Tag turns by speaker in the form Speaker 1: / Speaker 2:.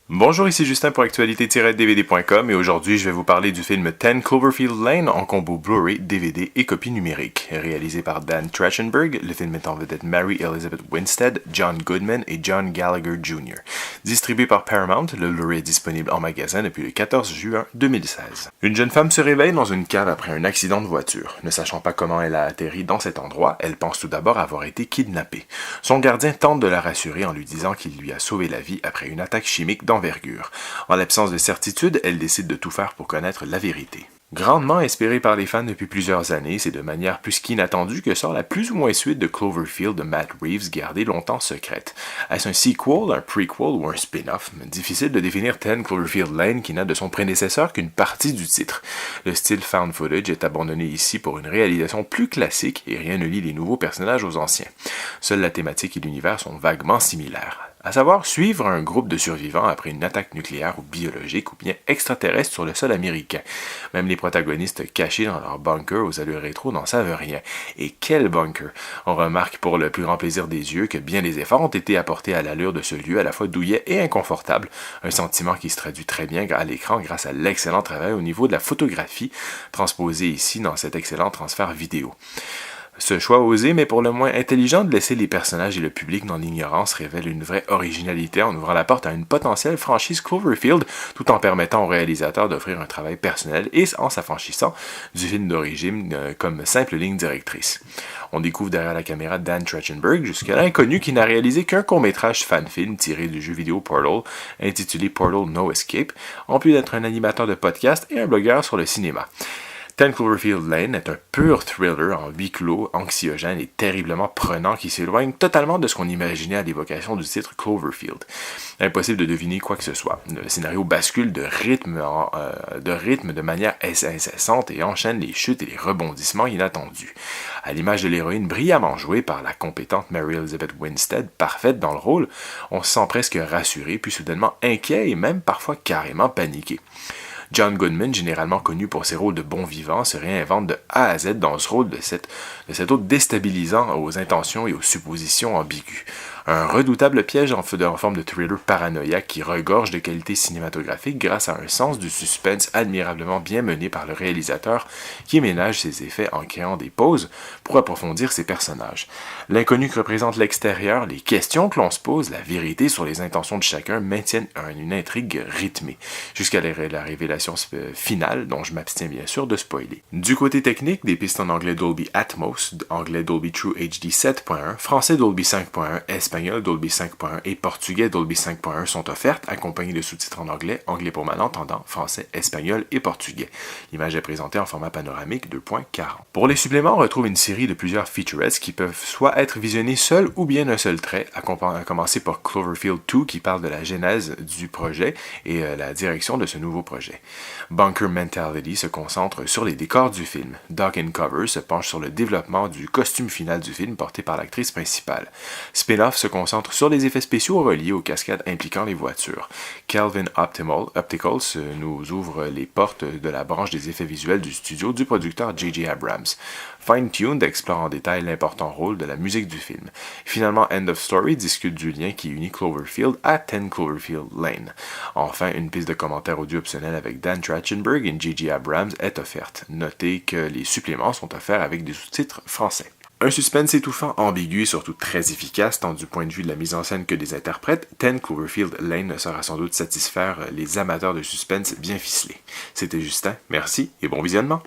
Speaker 1: Bonjour, ici Justin pour actualité-dvd.com et aujourd'hui je vais vous parler du film 10 Cloverfield Lane en combo Blu-ray, DVD et copie numérique. Réalisé par Dan Trachtenberg, le film met en vedette Mary Elizabeth Winstead, John Goodman et John Gallagher Jr. Distribué par Paramount, le Blu-ray est disponible en magasin depuis le 14 juin 2016. Une jeune femme se réveille dans une cave après un accident de voiture. Ne sachant pas comment elle a atterri dans cet endroit, elle pense tout d'abord avoir été kidnappée. Son gardien tente de la rassurer en lui disant qu'il lui a sauvé la vie après une attaque chimique d'envergure. En l'absence de certitude, elle décide de tout faire pour connaître la vérité. Grandement espéré par les fans depuis plusieurs années, c'est de manière plus qu'inattendue que sort la plus ou moins suite de Cloverfield de Matt Reeves, gardée longtemps secrète. Est-ce un sequel, un prequel ou un spin-off? Difficile de définir 10 Cloverfield Lane qui n'a de son prédécesseur qu'une partie du titre. Le style found footage est abandonné ici pour une réalisation plus classique et rien ne lie les nouveaux personnages aux anciens. Seule la thématique et l'univers sont vaguement similaires. À savoir, suivre un groupe de survivants après une attaque nucléaire ou biologique ou bien extraterrestre sur le sol américain. Même les protagonistes cachés dans leur bunker aux allures rétro n'en savent rien. Et quel bunker! On remarque pour le plus grand plaisir des yeux que bien des efforts ont été apportés à l'allure de ce lieu à la fois douillet et inconfortable, un sentiment qui se traduit très bien à l'écran grâce à l'excellent travail au niveau de la photographie, transposé ici dans cet excellent transfert vidéo. Ce choix osé, mais pour le moins intelligent de laisser les personnages et le public dans l'ignorance révèle une vraie originalité en ouvrant la porte à une potentielle franchise Cloverfield, tout en permettant au réalisateur d'offrir un travail personnel et en s'affranchissant du film d'origine comme simple ligne directrice. On découvre derrière la caméra Dan Trachtenberg, jusque-là inconnu, qui n'a réalisé qu'un court-métrage fan-film tiré du jeu vidéo Portal, intitulé Portal No Escape, en plus d'être un animateur de podcast et un blogueur sur le cinéma. 10 Cloverfield Lane est un pur thriller en huis clos, anxiogène et terriblement prenant qui s'éloigne totalement de ce qu'on imaginait à l'évocation du titre Cloverfield. Impossible de deviner quoi que ce soit. Le scénario bascule de rythme de manière incessante et enchaîne les chutes et les rebondissements inattendus. À l'image de l'héroïne brillamment jouée par la compétente Mary Elizabeth Winstead, parfaite dans le rôle, on se sent presque rassuré, puis soudainement inquiet et même parfois carrément paniqué. John Goodman, généralement connu pour ses rôles de bon vivant, se réinvente de A à Z dans ce rôle de cet hôte déstabilisant aux intentions et aux suppositions ambiguës. Un redoutable piège en forme de thriller paranoïaque qui regorge de qualité cinématographique grâce à un sens du suspense admirablement bien mené par le réalisateur qui ménage ses effets en créant des pauses pour approfondir ses personnages. L'inconnu que représente l'extérieur, les questions que l'on se pose, la vérité sur les intentions de chacun maintiennent une intrigue rythmée, jusqu'à la révélation finale dont je m'abstiens bien sûr de spoiler. Du côté technique, des pistes en anglais Dolby Atmos, anglais Dolby True HD 7.1, français Dolby 5.1, espagnol Dolby 5.1 et portugais Dolby 5.1 sont offertes, accompagnées de sous-titres en anglais, anglais pour malentendants, français, espagnol et portugais. L'image est présentée en format panoramique 2.40. Pour les suppléments, on retrouve une série de plusieurs featurettes qui peuvent soit être visionnés seuls ou bien d'un seul trait, à commencer par Cloverfield 2 qui parle de la genèse du projet et la direction de ce nouveau projet. Bunker Mentality se concentre sur les décors du film. Dock and Cover se penche sur le développement du costume final du film porté par l'actrice principale. Spin-off se concentre sur les effets spéciaux reliés aux cascades impliquant les voitures. Kelvin Opticals nous ouvre les portes de la branche des effets visuels du studio du producteur J.J. Abrams. Fine-Tuned explore en détail l'important rôle de la musique du film. Finalement, End of Story discute du lien qui unit Cloverfield à 10 Cloverfield Lane. Enfin, une piste de commentaires audio optionnelle avec Dan Trachtenberg et J.J. Abrams est offerte. Notez que les suppléments sont offerts avec des sous-titres français. Un suspense étouffant, ambigu et surtout très efficace, tant du point de vue de la mise en scène que des interprètes, 10 Cloverfield Lane ne saura sans doute satisfaire les amateurs de suspense bien ficelés. C'était Justin, merci et bon visionnement!